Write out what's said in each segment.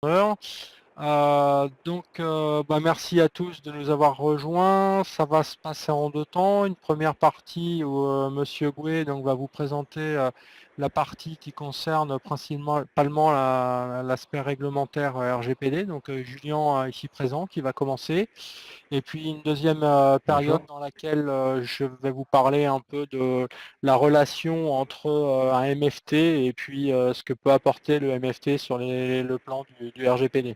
Merci à tous de nous avoir rejoints. Ça va se passer en deux temps. Une première partie où Monsieur Gouet donc, va vous présenter la partie qui concerne principalement l'aspect réglementaire RGPD. Donc Julien ici présent qui va commencer. Et puis une deuxième période Bonjour. dans laquelle je vais vous parler un peu de la relation entre un MFT et puis ce que peut apporter le MFT sur le plan du RGPD.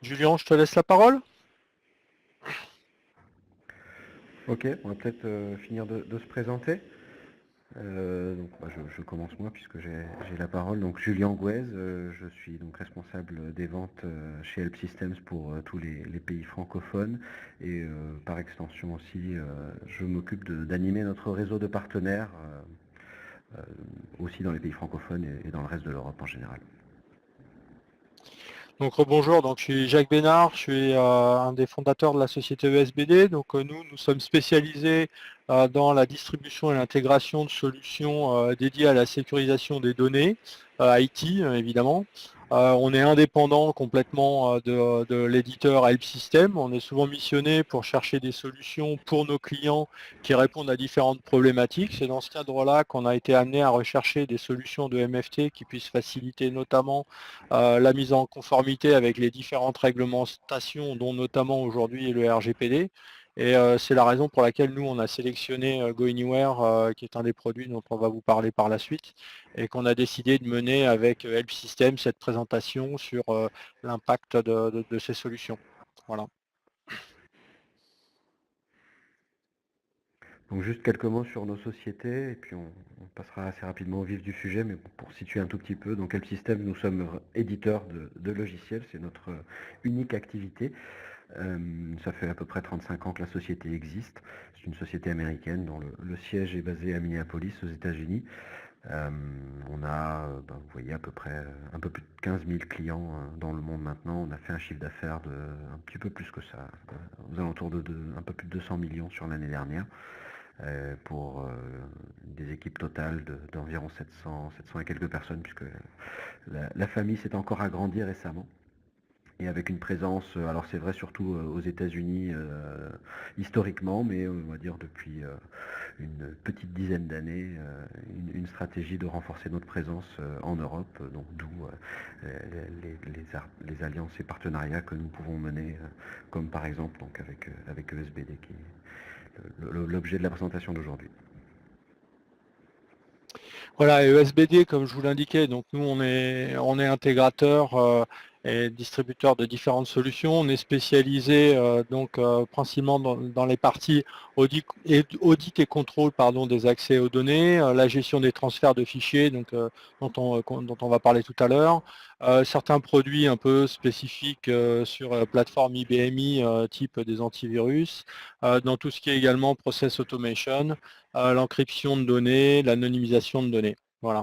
Julien, je te laisse la parole. Ok, on va peut-être finir de se présenter. Je commence moi puisque j'ai la parole. Donc Julien Gouez, je suis donc responsable des ventes chez Help Systems pour tous les pays francophones et par extension aussi, je m'occupe d'animer notre réseau de partenaires aussi dans les pays francophones et dans le reste de l'Europe en général. Donc bonjour, donc je suis Jacques Bénard, je suis un des fondateurs de la société ESBD. Donc nous sommes spécialisés dans la distribution et l'intégration de solutions dédiées à la sécurisation des données, IT évidemment. On est indépendant complètement de l'éditeur Help System. On est souvent missionné pour chercher des solutions pour nos clients qui répondent à différentes problématiques. C'est dans ce cadre-là qu'on a été amené à rechercher des solutions de MFT qui puissent faciliter notamment la mise en conformité avec les différentes réglementations, dont notamment aujourd'hui le RGPD. Et c'est la raison pour laquelle nous, on a sélectionné GoAnywhere, qui est un des produits dont on va vous parler par la suite, et qu'on a décidé de mener avec Help System cette présentation sur l'impact de ces solutions. Voilà. Donc juste quelques mots sur nos sociétés et puis on passera assez rapidement au vif du sujet, mais pour situer un tout petit peu, donc Help System, nous sommes éditeurs de logiciels, c'est notre unique activité. Ça fait à peu près 35 ans que la société existe. C'est une société américaine dont le siège est basé à Minneapolis, aux États-Unis. On a, vous voyez, à peu près un peu plus de 15 000 clients dans le monde maintenant. On a fait un chiffre d'affaires de un petit peu plus que ça, aux alentours de un peu plus de 200 millions sur l'année dernière, pour des équipes totales d'environ 700 et quelques personnes, puisque la famille s'est encore agrandie récemment. Et avec une présence, alors c'est vrai surtout aux États-Unis historiquement, mais on va dire depuis une petite dizaine d'années, une stratégie de renforcer notre présence en Europe, donc d'où les alliances et partenariats que nous pouvons mener, comme par exemple donc avec ESBD, qui est l'objet de la présentation d'aujourd'hui. Voilà, et ESBD, comme je vous l'indiquais, donc nous on est intégrateur et distributeur de différentes solutions. On est spécialisé principalement dans les parties audit et contrôle des accès aux données, la gestion des transferts de fichiers dont on va parler tout à l'heure, certains produits un peu spécifiques sur plateforme IBMI type des antivirus, dans tout ce qui est également process automation, l'encryption de données, l'anonymisation de données. Voilà.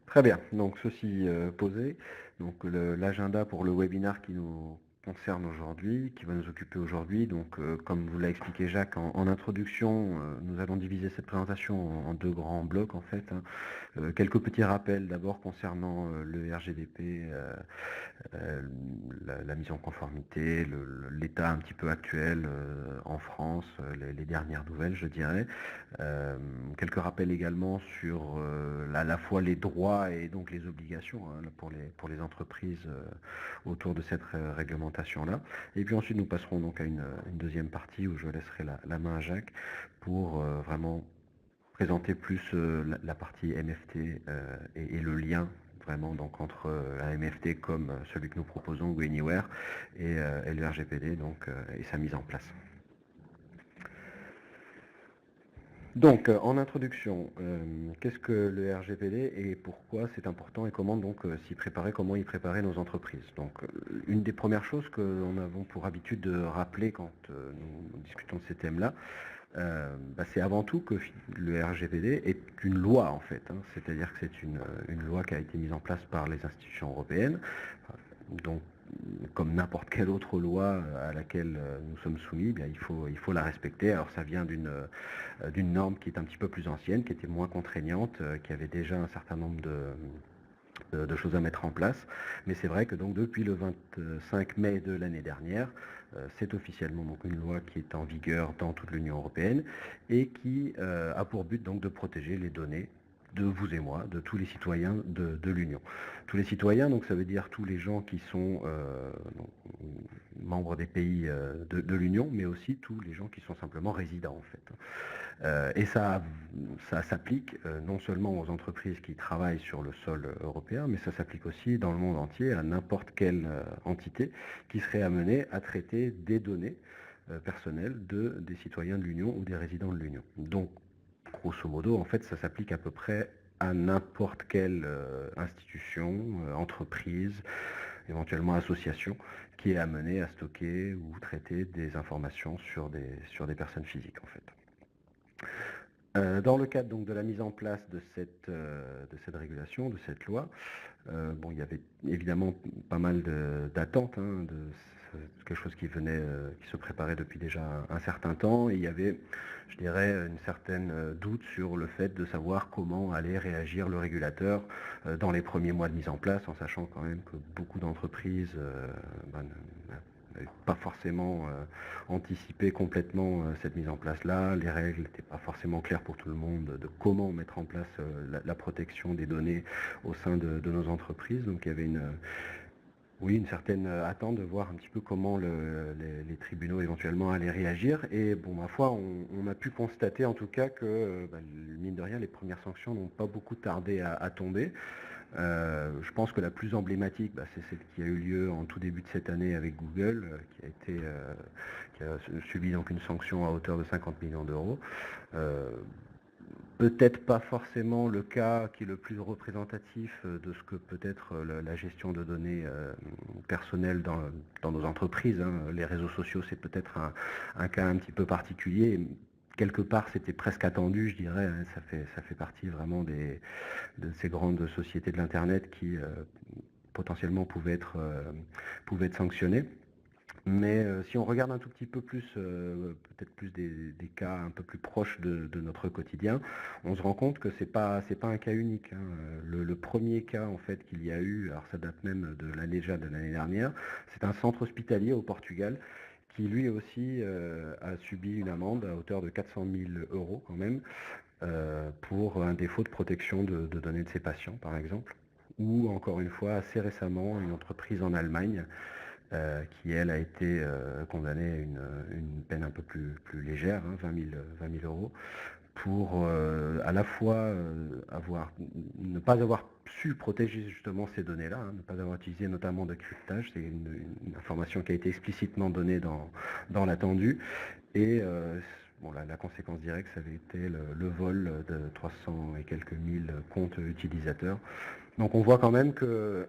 Très bien, donc ceci posé, donc l'agenda pour le webinaire qui nous concerne aujourd'hui, qui va nous occuper aujourd'hui. Donc comme vous l'a expliqué Jacques en introduction, nous allons diviser cette présentation en deux grands blocs en fait, hein. Quelques petits rappels d'abord concernant le RGDP, la mise en conformité, l'état un petit peu actuel en France, les dernières nouvelles je dirais. Quelques rappels également sur à la fois les droits et donc les obligations, hein, pour les entreprises autour de cette réglementation-là. Et puis ensuite nous passerons donc à une deuxième partie où je laisserai la main à Jacques pour vraiment présenter plus la partie MFT et le lien vraiment donc entre un MFT comme celui que nous proposons, GoAnywhere, et le RGPD donc, et sa mise en place. Donc, en introduction, qu'est-ce que le RGPD et pourquoi c'est important et comment donc s'y préparer, comment y préparer nos entreprises. Donc, une des premières choses que nous avons pour habitude de rappeler quand nous discutons de ces thèmes-là, c'est avant tout que le RGPD est une loi en fait, hein. C'est-à-dire que c'est une loi qui a été mise en place par les institutions européennes. Donc comme n'importe quelle autre loi à laquelle nous sommes soumis, eh bien, il faut la respecter. Alors ça vient d'une norme qui est un petit peu plus ancienne, qui était moins contraignante, qui avait déjà un certain nombre de choses à mettre en place. Mais c'est vrai que donc depuis le 25 mai de l'année dernière, c'est officiellement donc une loi qui est en vigueur dans toute l'Union européenne et qui a pour but donc de protéger les données de vous et moi, de tous les citoyens de l'Union. Tous les citoyens, donc ça veut dire tous les gens qui sont membres des pays de l'Union, mais aussi tous les gens qui sont simplement résidents en fait. Et ça s'applique non seulement aux entreprises qui travaillent sur le sol européen, mais ça s'applique aussi dans le monde entier à n'importe quelle entité qui serait amenée à traiter des données personnelles des citoyens de l'Union ou des résidents de l'Union. Donc, grosso modo, en fait, ça s'applique à peu près à n'importe quelle institution, entreprise, éventuellement association, qui est amenée à stocker ou traiter des informations sur des personnes physiques, en fait. Dans le cadre donc de la mise en place de cette régulation, de cette loi, bon, il y avait évidemment pas mal d'attentes, hein, quelque chose qui se préparait depuis déjà un certain temps, et il y avait, je dirais, une certaine doute sur le fait de savoir comment allait réagir le régulateur dans les premiers mois de mise en place, en sachant quand même que beaucoup d'entreprises n'avaient pas forcément anticipé complètement cette mise en place-là. Les règles n'étaient pas forcément claires pour tout le monde de comment mettre en place la protection des données au sein de nos entreprises. Donc il y avait une certaine attente de voir un petit peu comment les tribunaux éventuellement allaient réagir. Et bon, ma foi, on a pu constater en tout cas que, mine de rien, les premières sanctions n'ont pas beaucoup tardé à tomber. Je pense que la plus emblématique, c'est celle qui a eu lieu en tout début de cette année avec Google, qui a subi donc une sanction à hauteur de 50 millions d'euros. Peut-être pas forcément le cas qui est le plus représentatif de ce que peut être la gestion de données personnelles dans nos entreprises, hein. Les réseaux sociaux, c'est peut-être un cas un petit peu particulier. Quelque part, c'était presque attendu, je dirais, hein. Ça fait partie vraiment de ces grandes sociétés de l'Internet qui potentiellement pouvaient être sanctionnées. Mais si on regarde un tout petit peu plus, peut-être plus des cas un peu plus proches de notre quotidien, on se rend compte que c'est pas un cas unique, hein. Le premier cas en fait qu'il y a eu, alors ça date même de l'année dernière, c'est un centre hospitalier au Portugal qui lui aussi a subi une amende à hauteur de 400 000 euros quand même, pour un défaut de protection de données de ses patients par exemple. Ou encore une fois, assez récemment, une entreprise en Allemagne qui elle a été condamnée à une peine un peu plus légère, hein, 20 000 euros, pour à la fois ne pas avoir su protéger justement ces données-là, hein, ne pas avoir utilisé notamment de cryptage, c'est une information qui a été explicitement donnée dans l'attendu, et bon, la conséquence directe, ça avait été le vol de 300 et quelques mille comptes utilisateurs. Donc on voit quand même que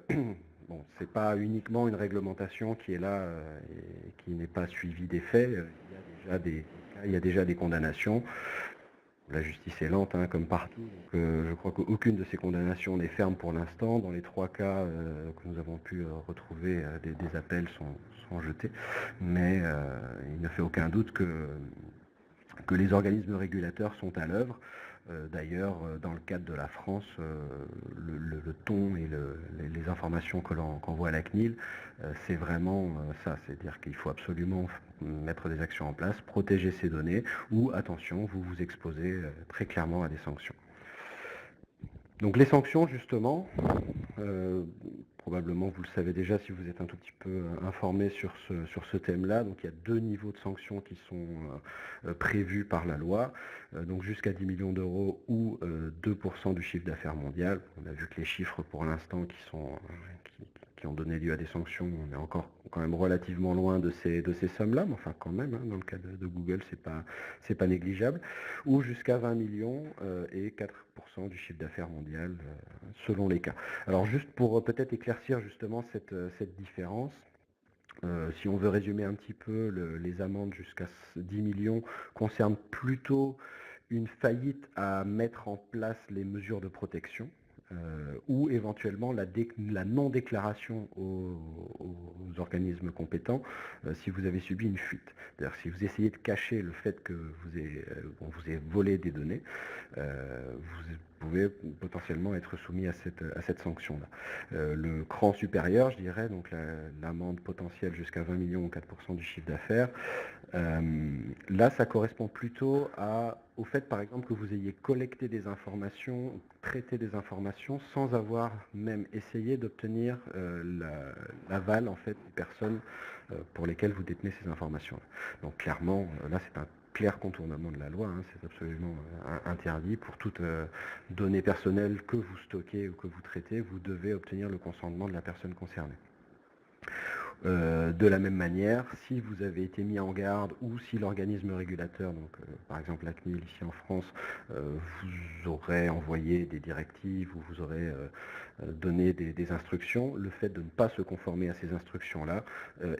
bon, c'est pas uniquement une réglementation qui est là et qui n'est pas suivie des faits. Il y a déjà des condamnations. La justice est lente, hein, comme partout. Donc, je crois qu'aucune de ces condamnations n'est ferme pour l'instant. Dans les 3 cas que nous avons pu retrouver, des appels sont jetés. Mais il ne fait aucun doute que les organismes régulateurs sont à l'œuvre. D'ailleurs, dans le cadre de la France, le ton et les informations qu'envoie la CNIL, c'est vraiment ça, c'est-à-dire qu'il faut absolument mettre des actions en place, protéger ces données, ou attention, vous vous exposez très clairement à des sanctions. Donc les sanctions, justement, probablement vous le savez déjà si vous êtes un tout petit peu informé sur ce thème-là. Donc il y a 2 niveaux de sanctions qui sont prévus par la loi, donc jusqu'à 10 millions d'euros ou 2% du chiffre d'affaires mondial. On a vu que les chiffres pour l'instant qui ont donné lieu à des sanctions, on est encore quand même relativement loin de ces sommes-là, mais enfin quand même, hein, dans le cas de Google, c'est pas négligeable, ou jusqu'à 20 millions et 4% du chiffre d'affaires mondial, selon les cas. Alors juste pour peut-être éclaircir justement cette différence, si on veut résumer un petit peu, les amendes jusqu'à 10 millions concernent plutôt une faillite à mettre en place les mesures de protection. ou éventuellement la non-déclaration aux organismes compétents si vous avez subi une fuite. C'est-à-dire si vous essayez de cacher le fait que on vous ait volé des données, vous pouvez potentiellement être soumis à cette sanction-là. Le cran supérieur, je dirais, donc l'amende potentielle jusqu'à 20 millions ou 4% du chiffre d'affaires, là, ça correspond plutôt au fait, par exemple, que vous ayez collecté des informations, traité des informations, sans avoir même essayé d'obtenir l'aval en fait des personnes pour lesquelles vous détenez ces informations. Donc clairement, là, c'est un clair contournement de la loi, hein, c'est absolument interdit. Pour toute donnée personnelle que vous stockez ou que vous traitez, vous devez obtenir le consentement de la personne concernée. De la même manière, si vous avez été mis en garde ou si l'organisme régulateur, donc par exemple la CNIL ici en France, vous aurait envoyé des directives ou vous aurait donné des instructions, le fait de ne pas se conformer à ces instructions-là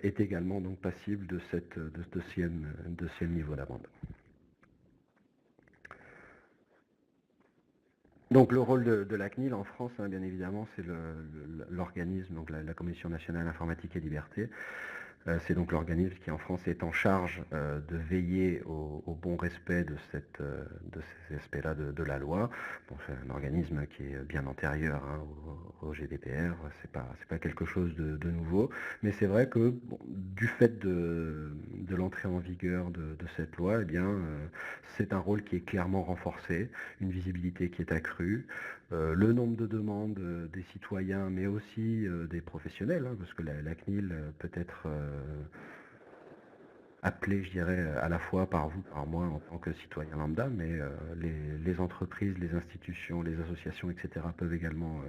est également donc passible de ce niveau d'amende. Donc le rôle de la CNIL en France, hein, bien évidemment, c'est l'organisme, donc la Commission nationale informatique et liberté. C'est donc l'organisme qui en France est en charge de veiller au bon respect de ces aspects-là de la loi. Bon, c'est un organisme qui est bien antérieur hein, au GDPR, c'est pas quelque chose de nouveau, mais c'est vrai que bon, du fait de l'entrée en vigueur de cette loi, eh bien, c'est un rôle qui est clairement renforcé, une visibilité qui est accrue, le nombre de demandes des citoyens, mais aussi des professionnels, hein, parce que la CNIL peut être appelée, je dirais, à la fois par vous, par moi, en tant que citoyen lambda, mais les entreprises, les institutions, les associations, etc., peuvent également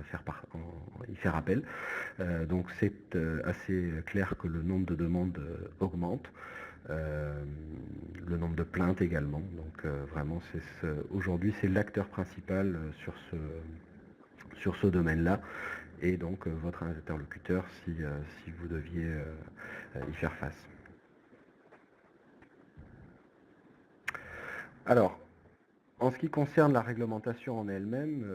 y faire appel. Donc c'est assez clair que le nombre de demandes augmente. Le nombre de plaintes également. Donc vraiment, aujourd'hui, c'est l'acteur principal sur ce domaine-là. Et donc votre interlocuteur si vous deviez y faire face. Alors, en ce qui concerne la réglementation en elle-même,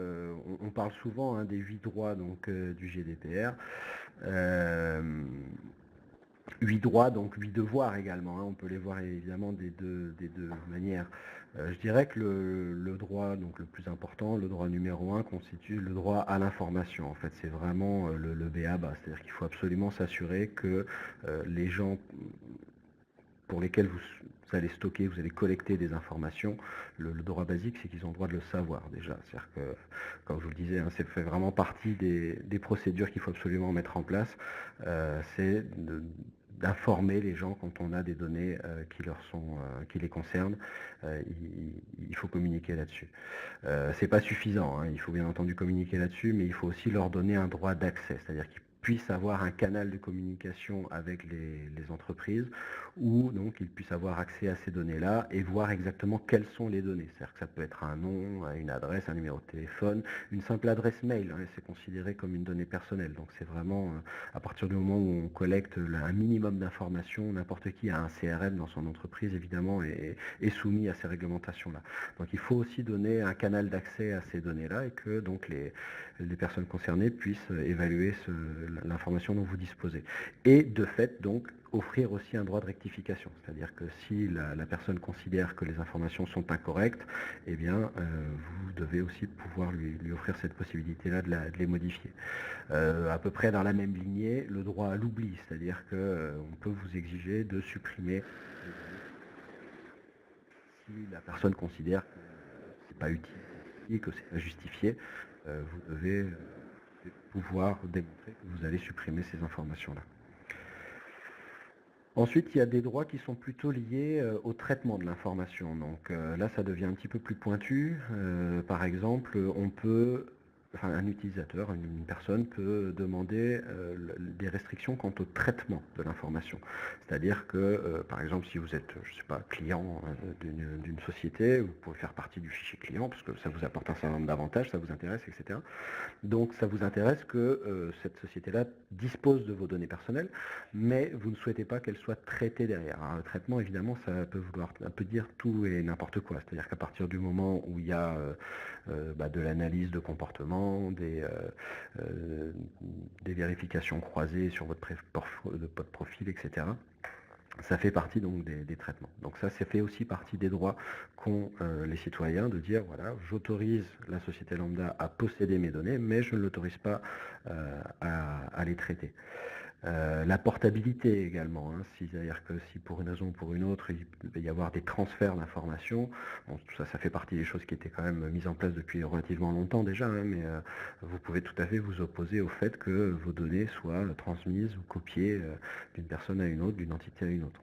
on parle souvent hein, des 8 droits donc, du GDPR. 8 droits, donc 8 devoirs également. Hein. On peut les voir évidemment des deux manières. Je dirais que le droit donc le plus important, le droit numéro 1, constitue le droit à l'information. En fait, c'est vraiment le b.a.-ba. C'est-à-dire qu'il faut absolument s'assurer que les gens pour lesquels vous allez stocker, vous allez collecter des informations, le droit basique, c'est qu'ils ont le droit de le savoir déjà. C'est-à-dire que, comme je vous le disais, hein, ça fait vraiment partie des procédures qu'il faut absolument mettre en place. C'est d'informer les gens quand on a des données qui les concernent. Il faut communiquer là-dessus. C'est pas suffisant, hein, il faut bien entendu communiquer là-dessus, mais il faut aussi leur donner un droit d'accès, c'est-à-dire qu'ils puissent avoir un canal de communication avec les entreprises où donc ils puissent avoir accès à ces données-là et voir exactement quelles sont les données. C'est-à-dire que ça peut être un nom, une adresse, un numéro de téléphone, une simple adresse mail, hein, c'est considéré comme une donnée personnelle. Donc c'est vraiment à partir du moment où on collecte un minimum d'informations, n'importe qui a un CRM dans son entreprise évidemment est soumis à ces réglementations-là. Donc il faut aussi donner un canal d'accès à ces données-là et que donc les personnes concernées puissent évaluer l'information dont vous disposez. Et de fait, donc, offrir aussi un droit de rectification. C'est-à-dire que si la personne considère que les informations sont incorrectes, eh bien, vous devez aussi pouvoir lui offrir cette possibilité-là de les modifier. À peu près dans la même lignée, le droit à l'oubli, c'est-à-dire qu'on peut vous exiger de supprimer si la personne considère que c'est pas utile, que c'est pas justifié, vous devez pouvoir démontrer que vous allez supprimer ces informations-là. Ensuite, il y a des droits qui sont plutôt liés au traitement de l'information. Donc là, ça devient un petit peu plus pointu. Par exemple, un utilisateur, une personne peut demander des restrictions quant au traitement de l'information. C'est-à-dire que, par exemple, si vous êtes, je sais pas, client d'une société, vous pouvez faire partie du fichier client, parce que ça vous apporte un certain nombre d'avantages, ça vous intéresse, etc. Donc ça vous intéresse que cette société-là dispose de vos données personnelles, mais vous ne souhaitez pas qu'elles soient traitées derrière. Alors, le traitement, évidemment, ça peut dire tout et n'importe quoi. C'est-à-dire qu'à partir du moment où il y a de l'analyse de comportement, traitement, des vérifications croisées sur votre profil, etc. Ça fait partie donc des traitements. Donc ça fait aussi partie des droits qu'ont les citoyens de dire voilà, j'autorise la société lambda à posséder mes données, mais je ne l'autorise pas à les traiter. La portabilité également, hein, c'est-à-dire que si pour une raison ou pour une autre, il peut y avoir des transferts d'informations, bon, tout ça, ça fait partie des choses qui étaient quand même mises en place depuis relativement longtemps déjà, hein, mais vous pouvez tout à fait vous opposer au fait que vos données soient transmises ou copiées d'une personne à une autre, d'une entité à une autre.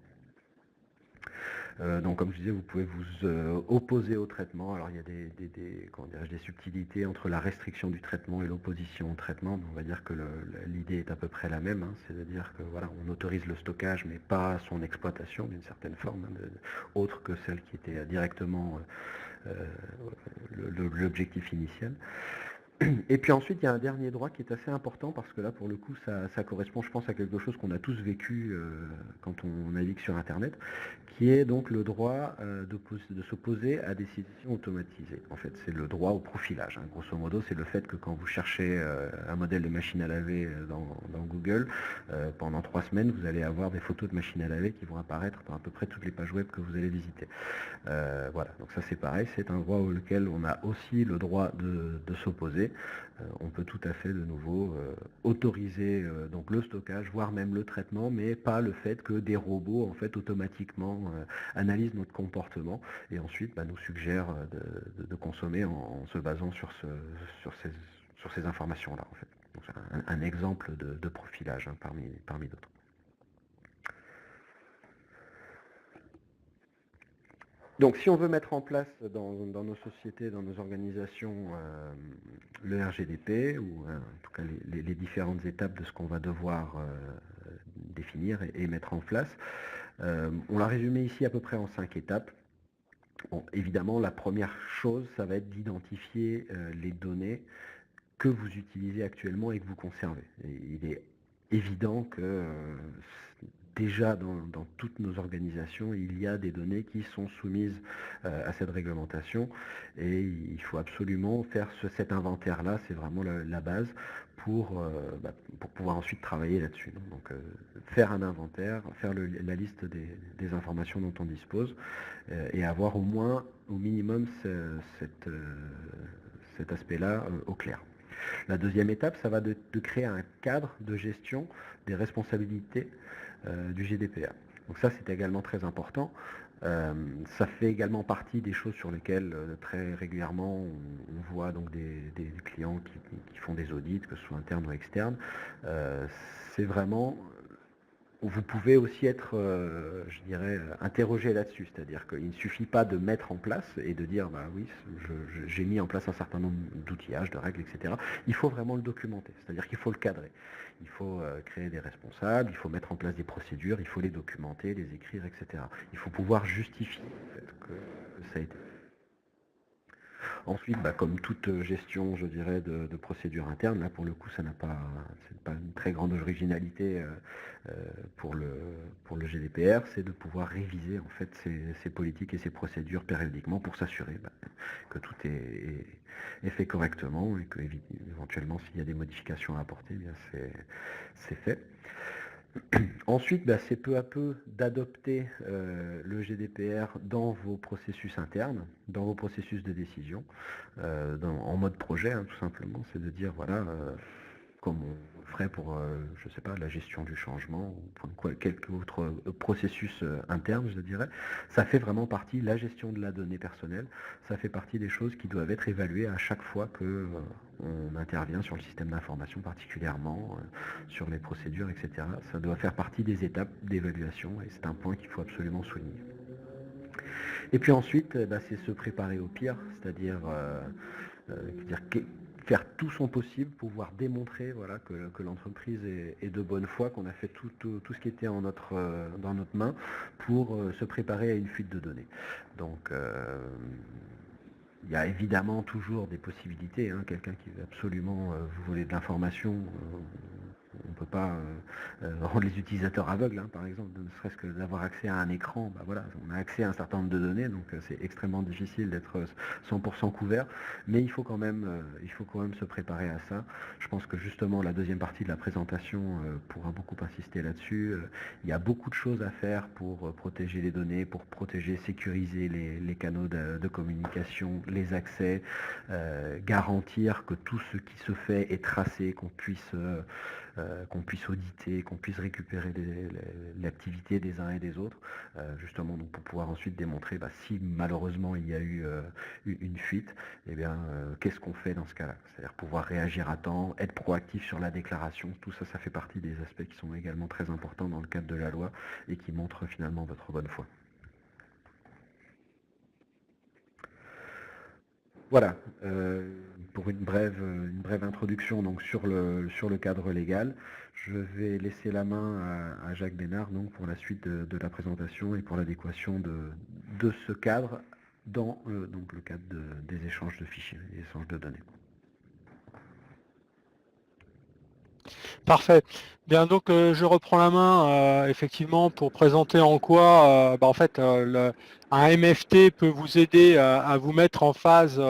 Donc comme je disais, vous pouvez vous opposer au traitement. Alors il y a des subtilités entre la restriction du traitement et l'opposition au traitement. On va dire que l'idée est à peu près la même, hein. C'est-à-dire que voilà, on autorise le stockage, mais pas son exploitation d'une certaine forme, hein, autre que celle qui était directement l'objectif initial. Et puis ensuite, il y a un dernier droit qui est assez important parce que là, pour le coup, ça correspond, je pense, à quelque chose qu'on a tous vécu quand on navigue sur Internet, qui est donc le droit de s'opposer à des décisions automatisées. En fait, c'est le droit au profilage, hein. Grosso modo, c'est le fait que quand vous cherchez un modèle de machine à laver dans Google, pendant 3 semaines, vous allez avoir des photos de machines à laver qui vont apparaître dans à peu près toutes les pages web que vous allez visiter. Voilà, donc ça c'est pareil, c'est un droit auquel on a aussi le droit de s'opposer. On peut tout à fait de nouveau autoriser donc le stockage, voire même le traitement, mais pas le fait que des robots en fait automatiquement analysent notre comportement et ensuite nous suggèrent de consommer en se basant sur ces informations-là en fait. Donc c'est un exemple de profilage, hein, parmi d'autres. Donc si on veut mettre en place dans nos sociétés, dans nos organisations, le RGDP, ou en tout cas les différentes étapes de ce qu'on va devoir définir et mettre en place, on l'a résumé ici à peu près en 5 étapes. Bon, évidemment, la première chose, ça va être d'identifier les données que vous utilisez actuellement et que vous conservez. Et il est évident que déjà dans toutes nos organisations, il y a des données qui sont soumises à cette réglementation et il faut absolument faire cet inventaire-là, c'est vraiment la base pour pouvoir ensuite travailler là-dessus. Donc faire un inventaire, faire la liste des informations dont on dispose et avoir au minimum cet aspect-là au clair. La deuxième étape, ça va de créer un cadre de gestion des responsabilités du GDPR. Donc ça, c'est également très important. Ça fait également partie des choses sur lesquelles très régulièrement on voit donc des clients qui font des audits, que ce soit internes ou externes. C'est vraiment... Vous pouvez aussi être, je dirais, interrogé là-dessus, c'est-à-dire qu'il ne suffit pas de mettre en place et de dire, bah oui, j'ai mis en place un certain nombre d'outillages, de règles, etc. Il faut vraiment le documenter, c'est-à-dire qu'il faut le cadrer. Il faut créer des responsables, il faut mettre en place des procédures, il faut les documenter, les écrire, etc. Il faut pouvoir justifier en fait, que ça a été. Ensuite, comme toute gestion, je dirais, de procédures internes, là pour le coup, c'est pas une très grande originalité pour le GDPR, c'est de pouvoir réviser en fait ces politiques et ces procédures périodiquement pour s'assurer que tout est fait correctement et que éventuellement s'il y a des modifications à apporter, bien c'est fait. Ensuite, c'est peu à peu d'adopter le GDPR dans vos processus internes, dans vos processus de décision, en mode projet, hein, tout simplement. C'est de dire, voilà, comme on ferait pour, je sais pas, la gestion du changement ou pour quelque autre processus interne, je dirais, ça fait vraiment partie, la gestion de la donnée personnelle, ça fait partie des choses qui doivent être évaluées à chaque fois que on intervient sur le système d'information particulièrement, sur les procédures, etc. Ça doit faire partie des étapes d'évaluation et c'est un point qu'il faut absolument souligner. Et puis ensuite, c'est se préparer au pire, c'est-à-dire faire tout son possible pour pouvoir démontrer voilà, que l'entreprise est de bonne foi, qu'on a fait tout ce qui était dans notre main pour se préparer à une fuite de données. Donc il y a évidemment toujours des possibilités, hein. Quelqu'un qui veut absolument vous voler de l'information, On ne peut pas rendre les utilisateurs aveugles, hein, par exemple, ne serait-ce que d'avoir accès à un écran. Bah voilà, on a accès à un certain nombre de données, donc c'est extrêmement difficile d'être 100% couvert, mais il faut quand même se préparer à ça. Je pense que justement la deuxième partie de la présentation pourra beaucoup insister là-dessus. Il y a beaucoup de choses à faire pour protéger les données, pour protéger, sécuriser les canaux de communication, les accès, garantir que tout ce qui se fait est tracé, qu'on puisse auditer, qu'on puisse récupérer l'activité des uns et des autres, justement donc pour pouvoir ensuite démontrer si malheureusement il y a eu une fuite, eh bien qu'est-ce qu'on fait dans ce cas-là? C'est-à-dire pouvoir réagir à temps, être proactif sur la déclaration, tout ça, ça fait partie des aspects qui sont également très importants dans le cadre de la loi et qui montrent finalement votre bonne foi. Voilà, pour une brève introduction donc, sur le cadre légal. Je vais laisser la main à Jacques Bénard donc, pour la suite de la présentation et pour l'adéquation de ce cadre dans donc, le cadre des échanges de fichiers, des échanges de données. Parfait. Bien, donc je reprends la main effectivement pour présenter en quoi en fait un MFT peut vous aider à vous mettre en phase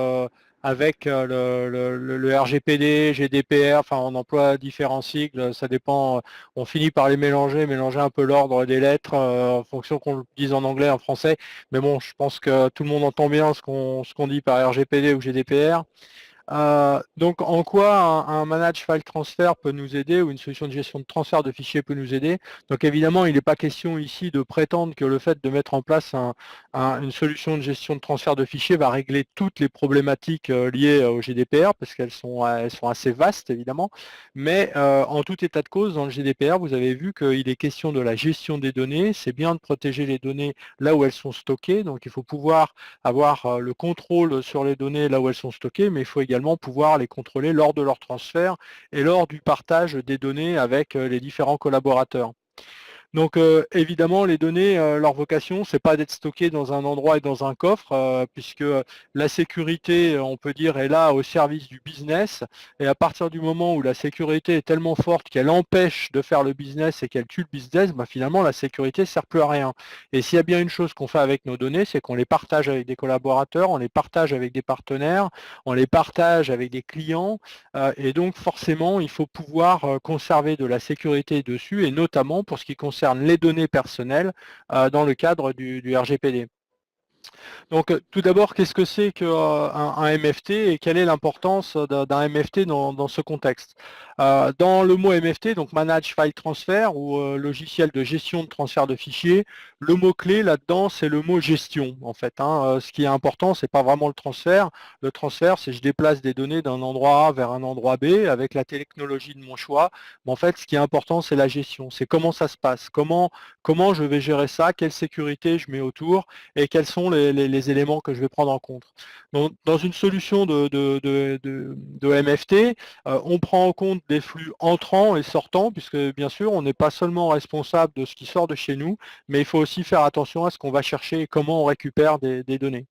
avec le RGPD, GDPR, enfin on emploie différents cycles, ça dépend, on finit par les mélanger un peu l'ordre des lettres en fonction qu'on le dise en anglais, en français, mais bon, je pense que tout le monde entend bien ce qu'on dit par RGPD ou GDPR. Donc en quoi un manage file transfer peut nous aider ou une solution de gestion de transfert de fichiers peut nous aider? Donc évidemment, il n'est pas question ici de prétendre que le fait de mettre en place une solution de gestion de transfert de fichiers va régler toutes les problématiques liées au GDPR parce qu'elles sont assez vastes évidemment. Mais en tout état de cause, dans le GDPR, vous avez vu qu'il est question de la gestion des données. C'est bien de protéger les données là où elles sont stockées. Donc il faut pouvoir avoir le contrôle sur les données là où elles sont stockées, mais il faut également pouvoir les contrôler lors de leur transfert et lors du partage des données avec les différents collaborateurs. Donc évidemment, les données, leur vocation, c'est pas d'être stockées dans un endroit et dans un coffre, puisque la sécurité, on peut dire, est là au service du business. Et à partir du moment où la sécurité est tellement forte qu'elle empêche de faire le business et qu'elle tue le business, finalement, la sécurité ne sert plus à rien. Et s'il y a bien une chose qu'on fait avec nos données, c'est qu'on les partage avec des collaborateurs, on les partage avec des partenaires, on les partage avec des clients. Et donc, forcément, il faut pouvoir conserver de la sécurité dessus, et notamment pour ce qui concerne les données personnelles dans le cadre du RGPD. Donc tout d'abord, qu'est-ce que c'est qu'un MFT et quelle est l'importance d'un MFT dans ce contexte? Dans le mot MFT, donc Manage File Transfer ou logiciel de gestion de transfert de fichiers, le mot-clé là-dedans, c'est le mot gestion en fait. Ce qui est important, c'est pas vraiment le transfert. Le transfert, c'est je déplace des données d'un endroit A vers un endroit B avec la technologie de mon choix. Mais en fait, ce qui est important, c'est la gestion. C'est comment ça se passe, comment je vais gérer ça, quelle sécurité je mets autour et quels sont les éléments que je vais prendre en compte. Donc, dans une solution de MFT, on prend en compte des flux entrants et sortants, puisque bien sûr, on n'est pas seulement responsable de ce qui sort de chez nous, mais il faut aussi faire attention à ce qu'on va chercher et comment on récupère des données.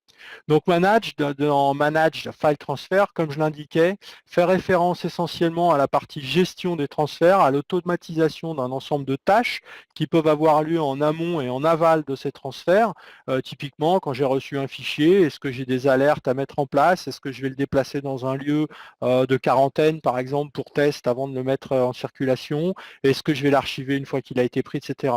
Donc Manage, dans Manage File Transfer, comme je l'indiquais, fait référence essentiellement à la partie gestion des transferts, à l'automatisation d'un ensemble de tâches qui peuvent avoir lieu en amont et en aval de ces transferts. Typiquement, quand j'ai reçu un fichier, est-ce que j'ai des alertes à mettre en place? Est-ce que je vais le déplacer dans un lieu de quarantaine, par exemple, pour test avant de le mettre en circulation? Est-ce que je vais l'archiver une fois qu'il a été pris, etc.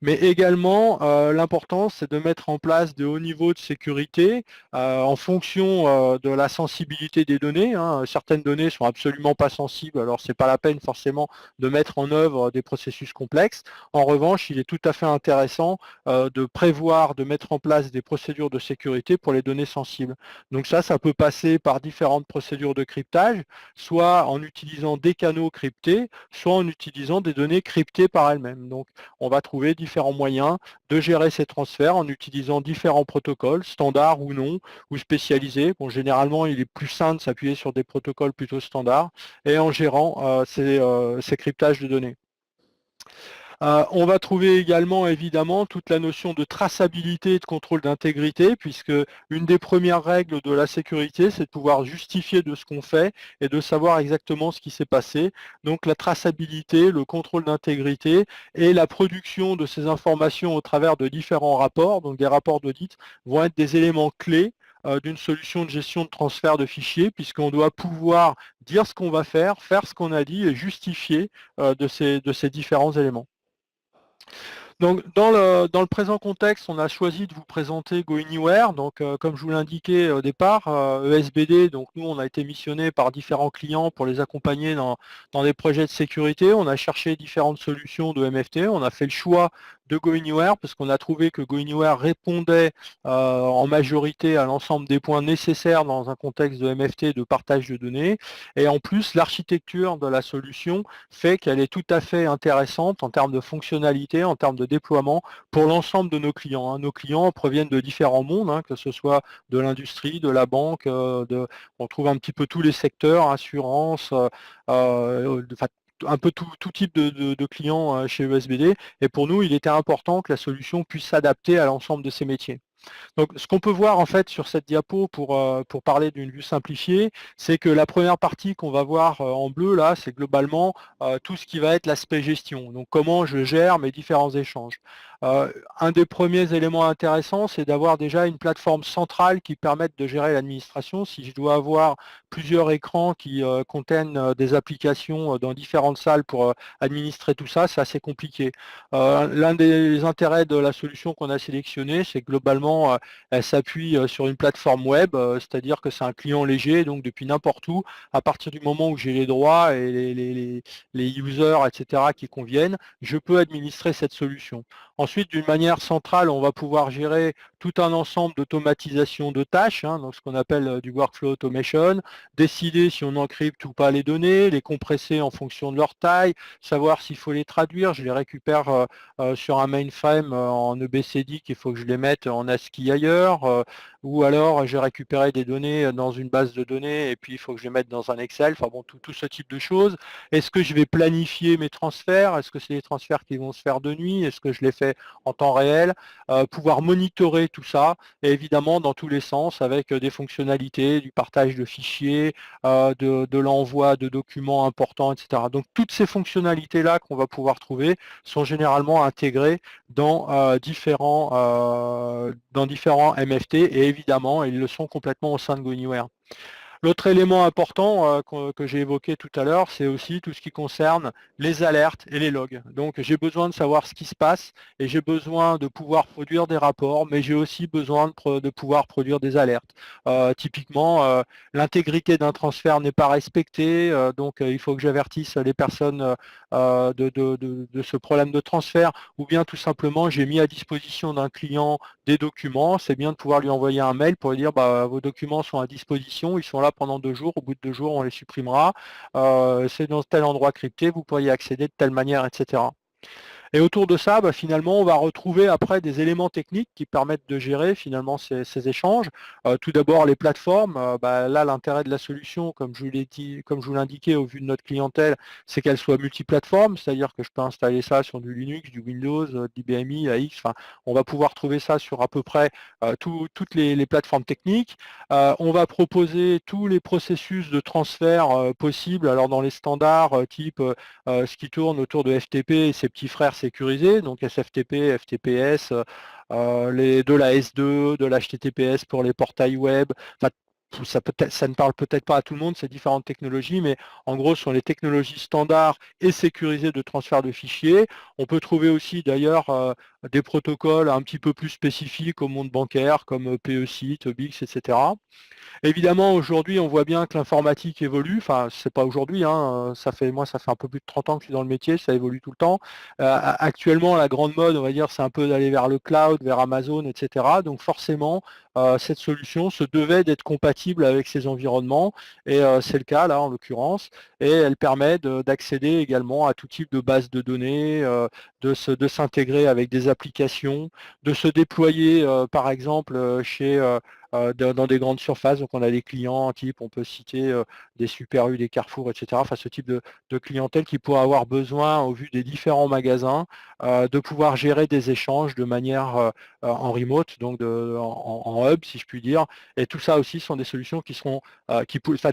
Mais également, l'important, c'est de mettre en place de hauts niveaux de sécurité en fonction de la sensibilité des données. Certaines données sont absolument pas sensibles, alors c'est pas la peine forcément de mettre en œuvre des processus complexes. En revanche, il est tout à fait intéressant de prévoir, de mettre en place des procédures de sécurité pour les données sensibles. Donc ça peut passer par différentes procédures de cryptage, soit en utilisant des canaux cryptés, soit en utilisant des données cryptées par elles-mêmes. Donc on va trouver différents moyens de gérer ces transferts en utilisant différents protocoles, standards ou non, ou spécialisés. Bon, généralement, il est plus simple de s'appuyer sur des protocoles plutôt standards et en gérant ces cryptages de données. On va trouver également évidemment toute la notion de traçabilité et de contrôle d'intégrité, puisque une des premières règles de la sécurité, c'est de pouvoir justifier de ce qu'on fait et de savoir exactement ce qui s'est passé. Donc la traçabilité, le contrôle d'intégrité et la production de ces informations au travers de différents rapports, donc des rapports d'audit, vont être des éléments clés d'une solution de gestion de transfert de fichiers, puisqu'on doit pouvoir dire ce qu'on va faire ce qu'on a dit et justifier de ces différents éléments. Donc, dans le présent contexte, on a choisi de vous présenter GoAnywhere. Donc, comme je vous l'indiquais au départ, ESBD, donc nous, on a été missionné par différents clients pour les accompagner dans des projets de sécurité. On a cherché différentes solutions de MFT. On a fait le choix de GoAnywhere parce qu'on a trouvé que GoAnywhere répondait en majorité à l'ensemble des points nécessaires dans un contexte de MFT de partage de données. Et en plus, l'architecture de la solution fait qu'elle est tout à fait intéressante en termes de fonctionnalité, en termes de déploiement pour l'ensemble de nos clients. Nos clients proviennent de différents mondes, que ce soit de l'industrie, de la banque, on trouve un petit peu tous les secteurs, assurance, un peu tout type de clients chez ESBD. Et pour nous, il était important que la solution puisse s'adapter à l'ensemble de ces métiers. Donc, ce qu'on peut voir en fait sur cette diapo pour parler d'une vue simplifiée, c'est que la première partie qu'on va voir en bleu là, c'est globalement tout ce qui va être l'aspect gestion. Donc, comment je gère mes différents échanges. Un des premiers éléments intéressants, c'est d'avoir déjà une plateforme centrale qui permette de gérer l'administration. Si je dois avoir plusieurs écrans qui contiennent des applications dans différentes salles pour administrer tout ça, c'est assez compliqué. L'un des intérêts de la solution qu'on a sélectionnée, c'est que globalement, elle s'appuie sur une plateforme web, c'est-à-dire que c'est un client léger, donc depuis n'importe où, à partir du moment où j'ai les droits et les users, etc., qui conviennent, je peux administrer cette solution. Ensuite, d'une manière centrale, on va pouvoir gérer tout un ensemble d'automatisation de tâches, donc ce qu'on appelle du workflow automation, décider si on encrypte ou pas les données, les compresser en fonction de leur taille, savoir s'il faut les traduire, je les récupère sur un mainframe en EBCD qu'il faut que je les mette en ASCII ailleurs, ou alors j'ai récupéré des données dans une base de données et puis il faut que je les mette dans un Excel, enfin bon, tout ce type de choses. Est-ce que je vais planifier mes transferts? Est-ce que c'est des transferts qui vont se faire de nuit? Est-ce que je les fais en temps réel? Pouvoir monitorer tout ça, et évidemment dans tous les sens avec des fonctionnalités, du partage de fichiers, de l'envoi de documents importants, etc. Donc toutes ces fonctionnalités-là qu'on va pouvoir trouver sont généralement intégrées dans différents MFT, et évidemment ils le sont complètement au sein de GoAnywhere. L'autre élément important que j'ai évoqué tout à l'heure, c'est aussi tout ce qui concerne les alertes et les logs. Donc j'ai besoin de savoir ce qui se passe et j'ai besoin de pouvoir produire des rapports, mais j'ai aussi besoin de pouvoir produire des alertes. Typiquement, l'intégrité d'un transfert n'est pas respectée, donc il faut que j'avertisse les personnes de ce problème de transfert, ou bien tout simplement j'ai mis à disposition d'un client des documents, c'est bien de pouvoir lui envoyer un mail pour lui dire vos documents sont à disposition, ils sont là pendant 2 jours, au bout de 2 jours on les supprimera, c'est dans tel endroit crypté, vous pourriez accéder de telle manière, etc. Et autour de ça, finalement, on va retrouver après des éléments techniques qui permettent de gérer finalement ces échanges. Tout d'abord, les plateformes. Là, l'intérêt de la solution, comme je vous l'ai dit, comme je vous l'indiquais au vu de notre clientèle, c'est qu'elle soit multiplateforme, c'est-à-dire que je peux installer ça sur du Linux, du Windows, de l'IBMI, AX. Enfin, on va pouvoir trouver ça sur à peu près toutes les plateformes techniques. On va proposer tous les processus de transfert possibles. Alors dans les standards type ce qui tourne autour de FTP et ses petits frères sécurisés, donc SFTP, FTPS, de la S2, de l'HTTPS pour les portails web. Enfin, ça ne parle peut-être pas à tout le monde, ces différentes technologies, mais en gros, ce sont les technologies standards et sécurisées de transfert de fichiers. On peut trouver aussi d'ailleurs des protocoles un petit peu plus spécifiques au monde bancaire, comme PESIT, BIX, etc. Évidemment, aujourd'hui, on voit bien que l'informatique évolue. Enfin, c'est pas aujourd'hui, ça fait un peu plus de 30 ans que je suis dans le métier, ça évolue tout le temps. Actuellement, la grande mode, on va dire, c'est un peu d'aller vers le cloud, vers Amazon, etc. Donc forcément, cette solution se devait d'être compatible avec ces environnements, et c'est le cas là en l'occurrence, et elle permet d'accéder également à tout type de bases de données, de s'intégrer avec des applications, de se déployer par exemple dans des grandes surfaces. Donc on a des clients type, on peut citer des Super U, des Carrefour, etc. Enfin ce type de clientèle qui pourrait avoir besoin, au vu des différents magasins, de pouvoir gérer des échanges de manière en remote, donc en hub si je puis dire. Et tout ça aussi sont des solutions qui seront enfin,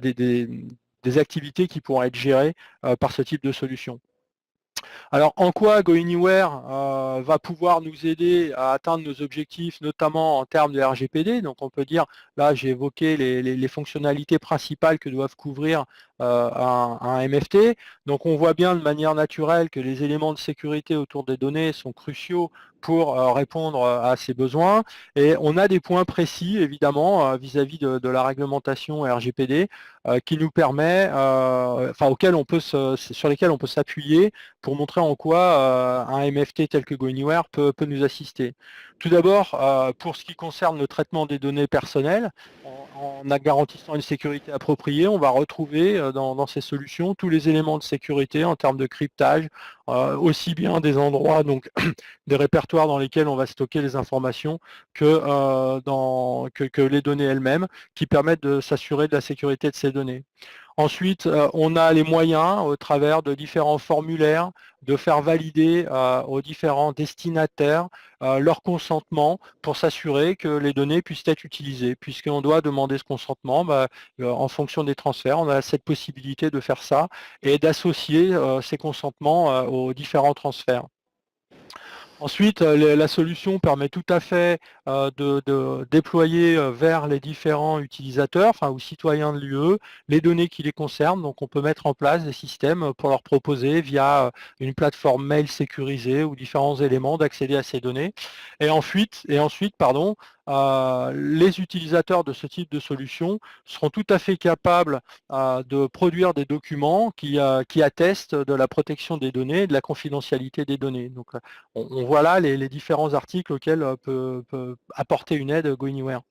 des activités qui pourront être gérées par ce type de solution. Alors, en quoi GoAnywhere va pouvoir nous aider à atteindre nos objectifs, notamment en termes de RGPD? Donc, on peut dire, là, j'ai évoqué les fonctionnalités principales que doivent couvrir un MFT. Donc, on voit bien de manière naturelle que les éléments de sécurité autour des données sont cruciaux pour répondre à ces besoins. Et on a des points précis, évidemment, vis-à-vis de la réglementation RGPD qui nous permet, enfin, sur lesquels on peut s'appuyer pour montrer en quoi un MFT tel que GoAnywhere peut nous assister. Tout d'abord, pour ce qui concerne le traitement des données personnelles, en garantissant une sécurité appropriée, on va retrouver dans ces solutions tous les éléments de sécurité en termes de cryptage, aussi bien des endroits, donc des répertoires dans lesquels on va stocker les informations que les données elles-mêmes, qui permettent de s'assurer de la sécurité de ces données. Ensuite, on a les moyens, au travers de différents formulaires, de faire valider aux différents destinataires leur consentement pour s'assurer que les données puissent être utilisées. Puisqu'on doit demander ce consentement, en fonction des transferts, on a cette possibilité de faire ça et d'associer ces consentements aux différents transferts. Ensuite, la solution permet tout à fait de déployer vers les différents utilisateurs, enfin ou citoyens de l'UE, les données qui les concernent. Donc on peut mettre en place des systèmes pour leur proposer via une plateforme mail sécurisée ou différents éléments d'accéder à ces données. Et ensuite, pardon, les utilisateurs de ce type de solution seront tout à fait capables de produire des documents qui attestent de la protection des données et de la confidentialité des données. Donc on voit là les différents articles auxquels peut apporter une aide GoAnywhere.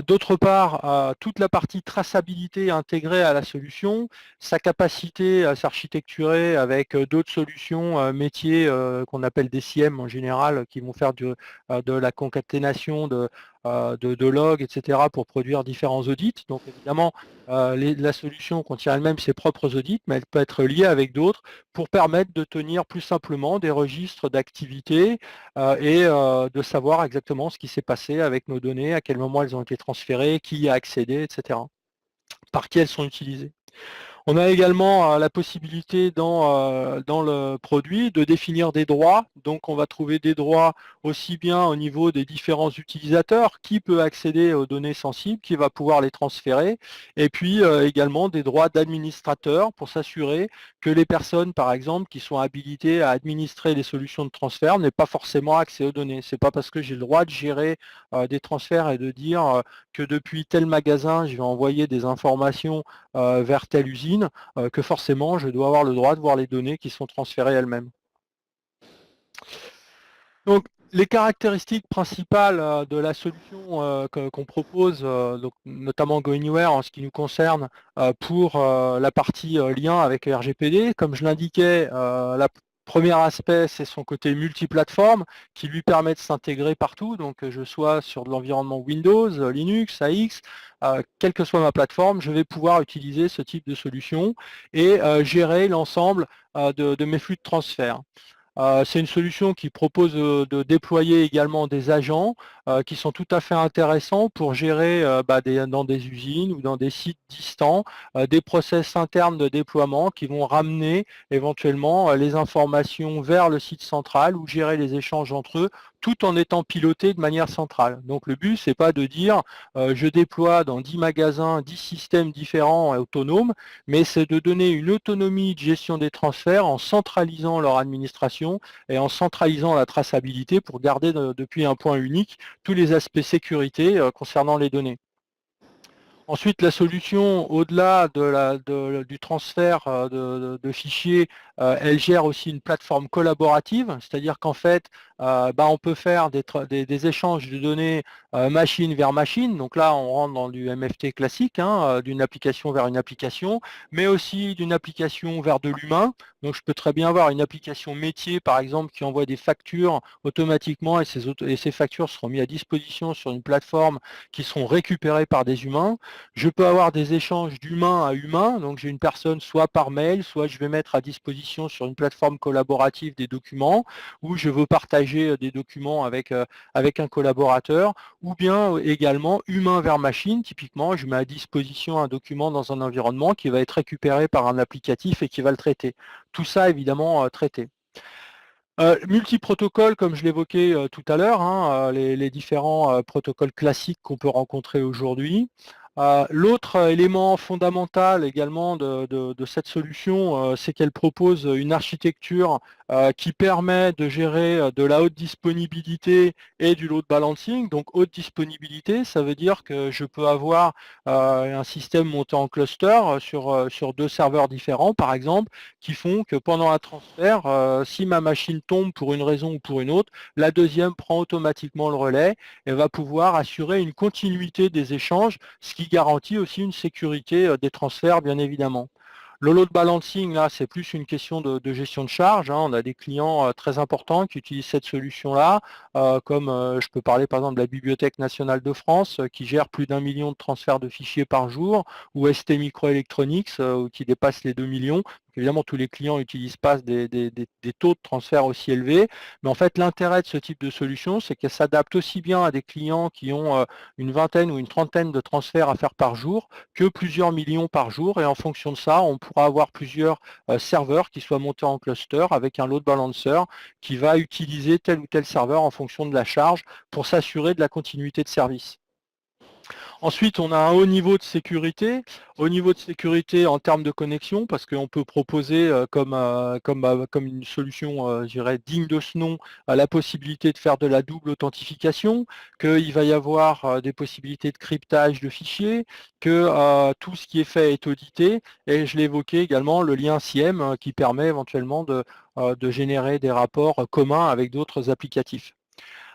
D'autre part, toute la partie traçabilité intégrée à la solution, sa capacité à s'architecturer avec d'autres solutions métiers qu'on appelle des CIEM en général, qui vont faire de la concaténation de logs, etc., pour produire différents audits. Donc évidemment, la solution contient elle-même ses propres audits, mais elle peut être liée avec d'autres pour permettre de tenir plus simplement des registres d'activité et de savoir exactement ce qui s'est passé avec nos données, à quel moment elles ont été transférées, qui y a accédé, etc., par qui elles sont utilisées. On a également la possibilité dans le produit de définir des droits. Donc on va trouver des droits aussi bien au niveau des différents utilisateurs, qui peut accéder aux données sensibles, qui va pouvoir les transférer, et puis également des droits d'administrateurs pour s'assurer que les personnes, par exemple, qui sont habilitées à administrer les solutions de transfert n'aient pas forcément accès aux données. Ce n'est pas parce que j'ai le droit de gérer des transferts et de dire que depuis tel magasin, je vais envoyer des informations vers telle usine, que forcément je dois avoir le droit de voir les données qui sont transférées elles-mêmes. Donc, les caractéristiques principales de la solution qu'on propose, donc, notamment GoAnywhere en ce qui nous concerne, pour la partie lien avec le RGPD, comme je l'indiquais, la premier aspect, c'est son côté multiplateforme qui lui permet de s'intégrer partout, donc que je sois sur de l'environnement Windows, Linux, AX, quelle que soit ma plateforme, je vais pouvoir utiliser ce type de solution et gérer l'ensemble de mes flux de transfert. C'est une solution qui propose de déployer également des agents qui sont tout à fait intéressants pour gérer dans des usines ou dans des sites distants des process internes de déploiement qui vont ramener éventuellement les informations vers le site central ou gérer les échanges entre eux, tout en étant piloté de manière centrale. Donc le but, c'est pas de dire je déploie dans 10 magasins, 10 systèmes différents et autonomes, mais c'est de donner une autonomie de gestion des transferts en centralisant leur administration et en centralisant la traçabilité pour garder depuis un point unique tous les aspects sécurité concernant les données. Ensuite, la solution, au-delà du transfert de fichiers, elle gère aussi une plateforme collaborative, c'est-à-dire qu'en fait, on peut faire des échanges de données machine vers machine. Donc là, on rentre dans du MFT classique, hein, d'une application vers une application, mais aussi d'une application vers de l'humain. Donc je peux très bien avoir une application métier, par exemple, qui envoie des factures automatiquement et ces factures seront mises à disposition sur une plateforme qui seront récupérées par des humains. Je peux avoir des échanges d'humain à humain, donc j'ai une personne soit par mail, soit je vais mettre à disposition sur une plateforme collaborative des documents, ou je veux partager des documents avec un collaborateur, ou bien également humain vers machine, typiquement je mets à disposition un document dans un environnement qui va être récupéré par un applicatif et qui va le traiter. Tout ça évidemment traité. Multiprotocole, comme je l'évoquais tout à l'heure, hein, les différents protocoles classiques qu'on peut rencontrer aujourd'hui. L'autre élément fondamental également de cette solution, c'est qu'elle propose une architecture qui permet de gérer de la haute disponibilité et du load balancing. Donc haute disponibilité, ça veut dire que je peux avoir un système monté en cluster sur deux serveurs différents, par exemple, qui font que pendant un transfert, si ma machine tombe pour une raison ou pour une autre, la deuxième prend automatiquement le relais et va pouvoir assurer une continuité des échanges, ce qui garantit aussi une sécurité des transferts, bien évidemment. Le load balancing, là, c'est plus une question de gestion de charge, hein. On a des clients très importants qui utilisent cette solution-là, comme je peux parler par exemple de la Bibliothèque nationale de France, qui gère plus d'1 million de transferts de fichiers par jour, ou ST Microelectronics, qui dépasse les 2 millions. Évidemment, tous les clients n'utilisent pas des taux de transfert aussi élevés, mais en fait, l'intérêt de ce type de solution, c'est qu'elle s'adapte aussi bien à des clients qui ont une vingtaine ou une trentaine de transferts à faire par jour que plusieurs millions par jour. Et en fonction de ça, on pourra avoir plusieurs serveurs qui soient montés en cluster avec un load balancer qui va utiliser tel ou tel serveur en fonction de la charge pour s'assurer de la continuité de service. Ensuite, on a un haut niveau de sécurité. Au niveau de sécurité en termes de connexion, parce qu'on peut proposer comme une solution, je dirais, digne de ce nom, la possibilité de faire de la double authentification, qu'il va y avoir des possibilités de cryptage de fichiers, que tout ce qui est fait est audité, et je l'ai évoqué également, le lien SIEM qui permet éventuellement de générer des rapports communs avec d'autres applicatifs.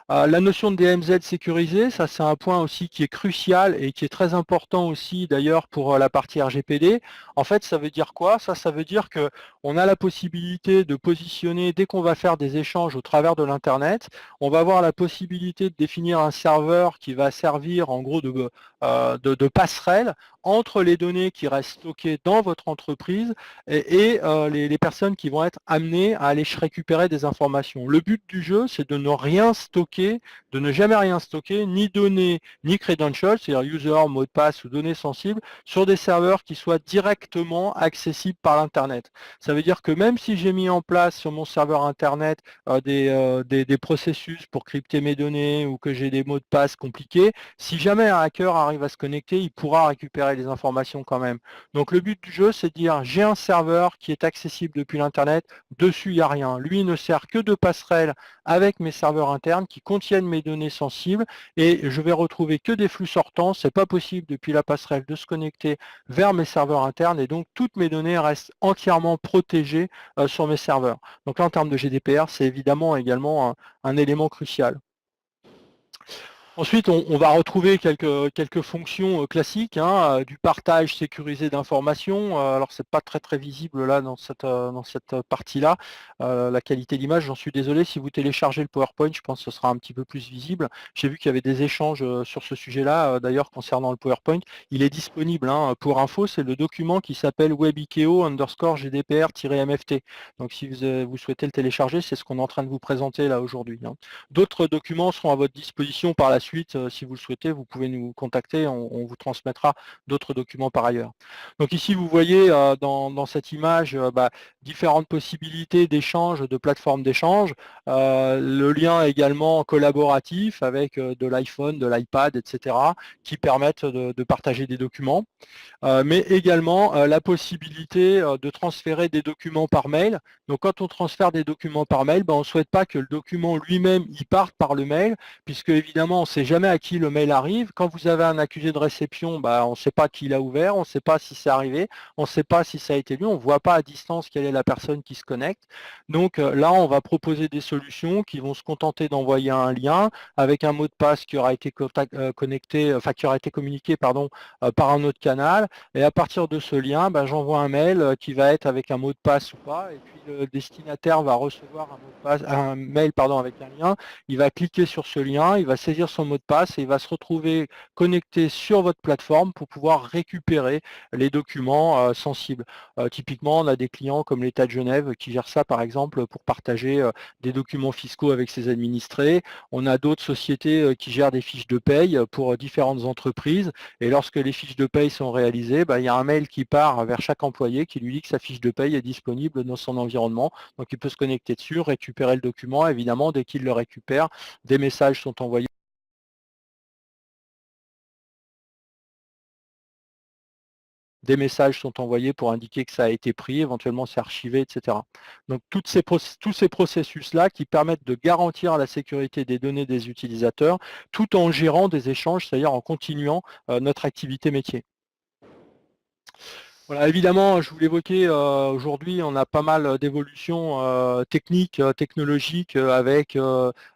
La notion de DMZ sécurisé, ça c'est un point aussi qui est crucial et qui est très important aussi d'ailleurs pour la partie RGPD. En fait, ça veut dire quoi? Ça veut dire qu'on a la possibilité de positionner, dès qu'on va faire des échanges au travers de l'Internet, on va avoir la possibilité de définir un serveur qui va servir en gros de passerelle entre les données qui restent stockées dans votre entreprise et les personnes qui vont être amenées à aller récupérer des informations. Le but du jeu, c'est de ne rien stocker, de ne jamais rien stocker, ni données, ni credentials, c'est-à-dire user, mot de passe ou données sensibles, sur des serveurs qui soient directement accessibles par l'Internet. Ça veut dire que même si j'ai mis en place sur mon serveur Internet des processus pour crypter mes données ou que j'ai des mots de passe compliqués, si jamais un hacker arrive à se connecter, il pourra récupérer les informations quand même. Donc le but du jeu, c'est de dire j'ai un serveur qui est accessible depuis l'Internet, dessus il n'y a rien. Lui ne sert que de passerelle avec mes serveurs internes qui contiennent mes données sensibles et je vais retrouver que des flux sortants. Ce n'est pas possible depuis la passerelle de se connecter vers mes serveurs internes et donc toutes mes données restent entièrement protégées sur mes serveurs. Donc là en termes de GDPR, c'est évidemment également un élément crucial. Ensuite, on va retrouver quelques fonctions classiques, hein, du partage sécurisé d'informations. Alors, c'est pas très visible là dans cette partie-là. La qualité d'image, j'en suis désolé. Si vous téléchargez le PowerPoint, je pense que ce sera un petit peu plus visible. J'ai vu qu'il y avait des échanges sur ce sujet-là, d'ailleurs, concernant le PowerPoint. Il est disponible, hein, pour info, c'est le document qui s'appelle webikeo_GDPR-MFT. Donc, si vous souhaitez le télécharger, c'est ce qu'on est en train de vous présenter là aujourd'hui, hein. D'autres documents seront à votre disposition par la suite. Si vous le souhaitez, vous pouvez nous contacter, on vous transmettra d'autres documents par ailleurs. Donc ici, vous voyez dans cette image différentes possibilités d'échange, de plateformes d'échange. Le lien également collaboratif avec de l'iPhone, de l'iPad, etc., qui permettent de partager des documents. Mais également la possibilité de transférer des documents par mail. Donc quand on transfère des documents par mail, on ne souhaite pas que le document lui-même y parte par le mail, puisque évidemment sait jamais à qui le mail arrive. Quand vous avez un accusé de réception, bah, on ne sait pas qui l'a ouvert, on ne sait pas si c'est arrivé, on ne sait pas si ça a été lu, on ne voit pas à distance quelle est la personne qui se connecte. Donc là, on va proposer des solutions qui vont se contenter d'envoyer un lien avec un mot de passe qui aura été connecté, enfin qui aura été communiqué, pardon, par un autre canal. Et à partir de ce lien, bah, j'envoie un mail qui va être avec un mot de passe ou pas, et puis le destinataire va recevoir un mot de passe, un mail pardon, avec un lien. Il va cliquer sur ce lien, il va saisir son mot de passe et il va se retrouver connecté sur votre plateforme pour pouvoir récupérer les documents sensibles. Typiquement, on a des clients comme l'État de Genève qui gèrent ça par exemple pour partager des documents fiscaux avec ses administrés. On a d'autres sociétés qui gèrent des fiches de paye pour différentes entreprises. Et lorsque les fiches de paye sont réalisées, bah, il y a un mail qui part vers chaque employé qui lui dit que sa fiche de paye est disponible dans son environnement. Donc il peut se connecter dessus, récupérer le document. Évidemment, dès qu'il le récupère, des messages sont envoyés. Des messages sont envoyés pour indiquer que ça a été pris, éventuellement c'est archivé, etc. Donc tous ces processus-là qui permettent de garantir la sécurité des données des utilisateurs tout en gérant des échanges, c'est-à-dire en continuant notre activité métier. Voilà, évidemment, je vous l'évoquais, aujourd'hui, on a pas mal d'évolutions techniques, technologiques avec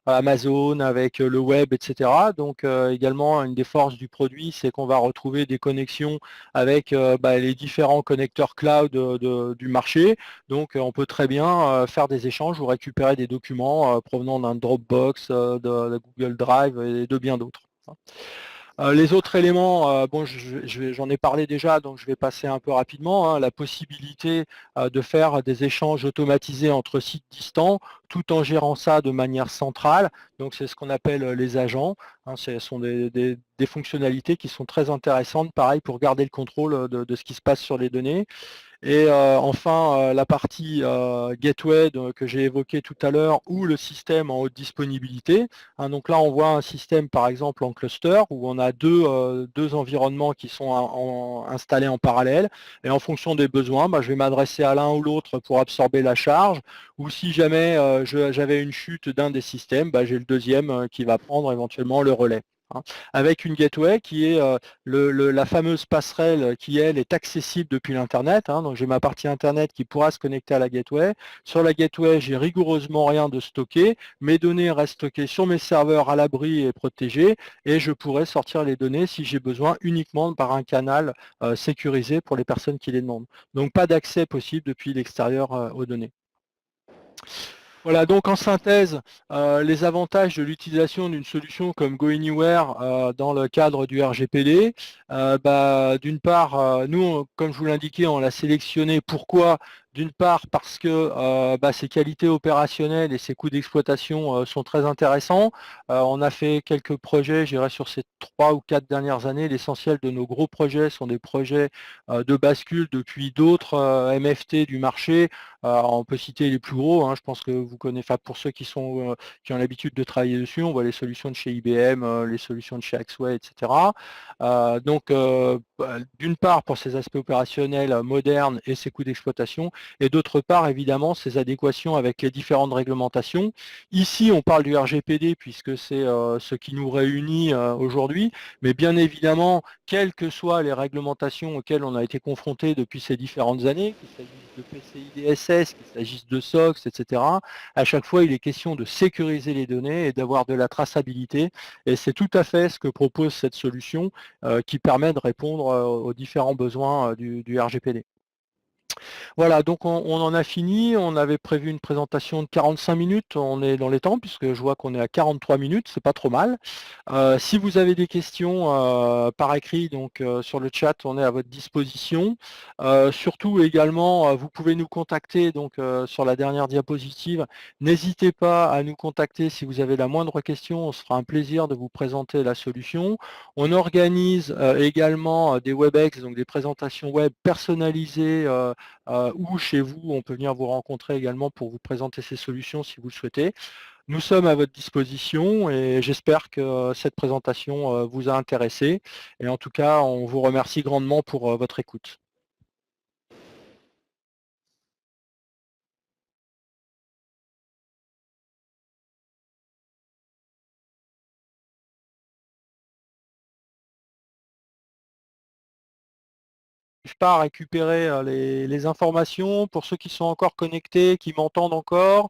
Amazon, avec le web, etc. Donc également, une des forces du produit, c'est qu'on va retrouver des connexions avec bah, les différents connecteurs cloud du marché. Donc on peut très bien faire des échanges ou récupérer des documents provenant d'un Dropbox, de Google Drive et de bien d'autres. Les autres éléments, bon, j'en ai parlé déjà, donc je vais passer un peu rapidement, hein. La possibilité de faire des échanges automatisés entre sites distants, tout en gérant ça de manière centrale. Donc c'est ce qu'on appelle les agents, hein. Ce sont des fonctionnalités qui sont très intéressantes, pareil, pour garder le contrôle de ce qui se passe sur les données. Et enfin, la partie gateway que j'ai évoqué tout à l'heure, ou le système en haute disponibilité, hein. Donc là, on voit un système, par exemple, en cluster, où on a deux environnements qui sont installés en parallèle. Et en fonction des besoins, bah, je vais m'adresser à l'un ou l'autre pour absorber la charge. Ou si jamais j'avais une chute d'un des systèmes, bah, j'ai le deuxième qui va prendre éventuellement le relais, hein. Avec une gateway qui est la fameuse passerelle qui, elle, est accessible depuis l'Internet, hein. Donc j'ai ma partie Internet qui pourra se connecter à la gateway. Sur la gateway, j'ai rigoureusement rien de stocké. Mes données restent stockées sur mes serveurs à l'abri et protégées, et je pourrai sortir les données si j'ai besoin uniquement par un canal sécurisé pour les personnes qui les demandent. Donc pas d'accès possible depuis l'extérieur aux données. Voilà, donc en synthèse, les avantages de l'utilisation d'une solution comme GoAnywhere dans le cadre du RGPD. Bah, d'une part, nous, comme je vous l'indiquais, on l'a sélectionné. Pourquoi? D'une part parce que bah, ses qualités opérationnelles et ses coûts d'exploitation sont très intéressants. On a fait quelques projets, je dirais, sur ces 3 ou 4 dernières années. L'essentiel de nos gros projets sont des projets de bascule depuis d'autres MFT du marché. On peut citer les plus gros, hein. Je pense que vous connaissez, enfin, pour ceux qui ont l'habitude de travailler dessus, on voit les solutions de chez IBM, les solutions de chez Axway, etc. Donc, d'une part, pour ces aspects opérationnels modernes et ses coûts d'exploitation, et d'autre part, évidemment, ces adéquations avec les différentes réglementations. Ici, on parle du RGPD puisque c'est ce qui nous réunit aujourd'hui, mais bien évidemment, quelles que soient les réglementations auxquelles on a été confronté depuis ces différentes années, qu'il s'agisse de PCI DSS, qu'il s'agisse de SOX, etc., à chaque fois, il est question de sécuriser les données et d'avoir de la traçabilité. Et c'est tout à fait ce que propose cette solution qui permet de répondre aux différents besoins du RGPD. Voilà, donc on en a fini. On avait prévu une présentation de 45 minutes. On est dans les temps puisque je vois qu'on est à 43 minutes, c'est pas trop mal. Si vous avez des questions par écrit, donc sur le chat, on est à votre disposition. Surtout également, vous pouvez nous contacter donc sur la dernière diapositive. N'hésitez pas à nous contacter si vous avez la moindre question. On se fera un plaisir de vous présenter la solution. On organise également des WebEx, donc des présentations web personnalisées ou chez vous, on peut venir vous rencontrer également pour vous présenter ces solutions si vous le souhaitez. Nous sommes à votre disposition et j'espère que cette présentation vous a intéressé. Et en tout cas, on vous remercie grandement pour votre écoute. pas à récupérer les informations. Pour ceux qui sont encore connectés, qui m'entendent encore,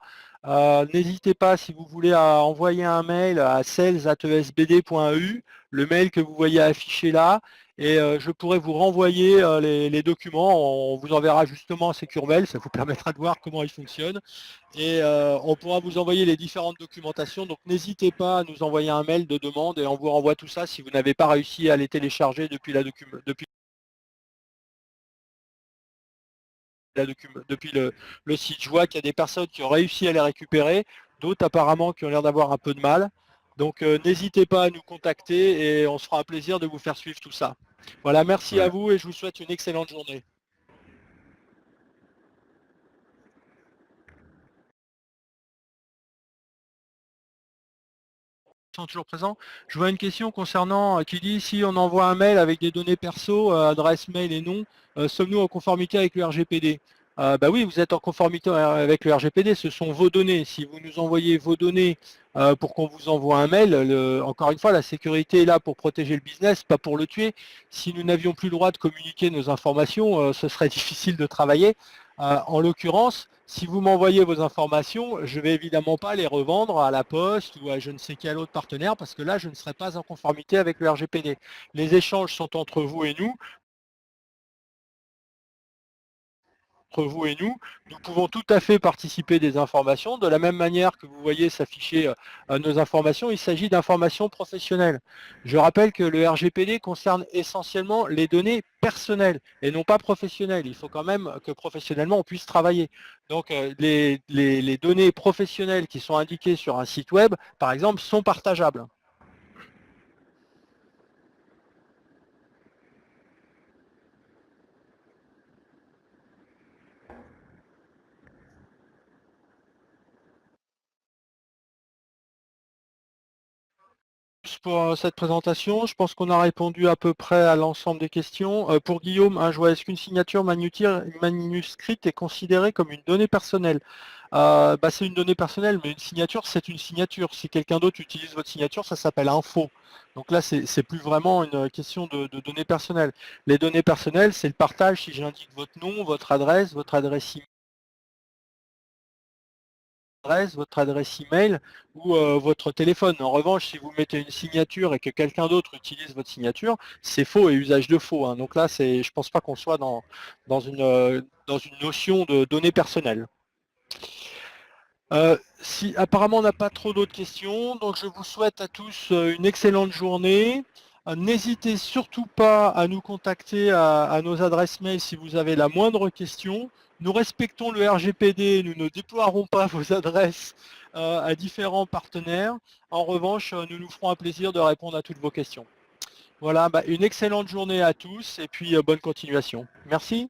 n'hésitez pas, si vous voulez, à envoyer un mail à sales@esbd.eu, le mail que vous voyez affiché là, et je pourrai vous renvoyer les documents. On vous enverra justement un Secure Mail, ça vous permettra de voir comment ils fonctionnent, et on pourra vous envoyer les différentes documentations. Donc n'hésitez pas à nous envoyer un mail de demande et on vous renvoie tout ça si vous n'avez pas réussi à les télécharger depuis le site. Je vois qu'il y a des personnes qui ont réussi à les récupérer, d'autres apparemment qui ont l'air d'avoir un peu de mal. Donc n'hésitez pas à nous contacter et on se fera un plaisir de vous faire suivre tout ça. Voilà, merci à vous et je vous souhaite une excellente journée. Sont toujours présents. Je vois une question concernant qui dit si on envoie un mail avec des données perso, adresse mail et nom, sommes-nous en conformité avec le RGPD? Bah oui, vous êtes en conformité avec le RGPD, ce sont vos données. Si vous nous envoyez vos données pour qu'on vous envoie un mail, encore une fois, la sécurité est là pour protéger le business, pas pour le tuer. Si nous n'avions plus le droit de communiquer nos informations, ce serait difficile de travailler. En l'occurrence, si vous m'envoyez vos informations, je ne vais évidemment pas les revendre à la Poste ou à je ne sais quel autre partenaire parce que là, je ne serai pas en conformité avec le RGPD. Les échanges sont entre vous et nous. Nous pouvons tout à fait participer des informations. De la même manière que vous voyez s'afficher nos informations, il s'agit d'informations professionnelles. Je rappelle que le RGPD concerne essentiellement les données personnelles et non pas professionnelles. Il faut quand même que professionnellement on puisse travailler. Donc les données professionnelles qui sont indiquées sur un site web, par exemple, sont partageables. Pour cette présentation. Je pense qu'on a répondu à peu près à l'ensemble des questions. Pour Guillaume, je vois, est-ce qu'une signature manuscrite est considérée comme une donnée personnelle? Bah, c'est une donnée personnelle, mais une signature, c'est une signature. Si quelqu'un d'autre utilise votre signature, ça s'appelle un faux. Donc là, c'est plus vraiment une question de données personnelles. Les données personnelles, c'est le partage si j'indique votre nom, votre adresse votre adresse email ou votre téléphone. En revanche, si vous mettez une signature et que quelqu'un d'autre utilise votre signature, c'est faux et usage de faux. Donc là, je ne pense pas qu'on soit dans une notion de données personnelles. Si apparemment on n'a pas trop d'autres questions, donc je vous souhaite à tous une excellente journée. N'hésitez surtout pas à nous contacter à nos adresses mail si vous avez la moindre question. Nous respectons le RGPD, nous ne déploierons pas vos adresses à différents partenaires. En revanche, nous nous ferons un plaisir de répondre à toutes vos questions. Voilà, une excellente journée à tous et puis bonne continuation. Merci.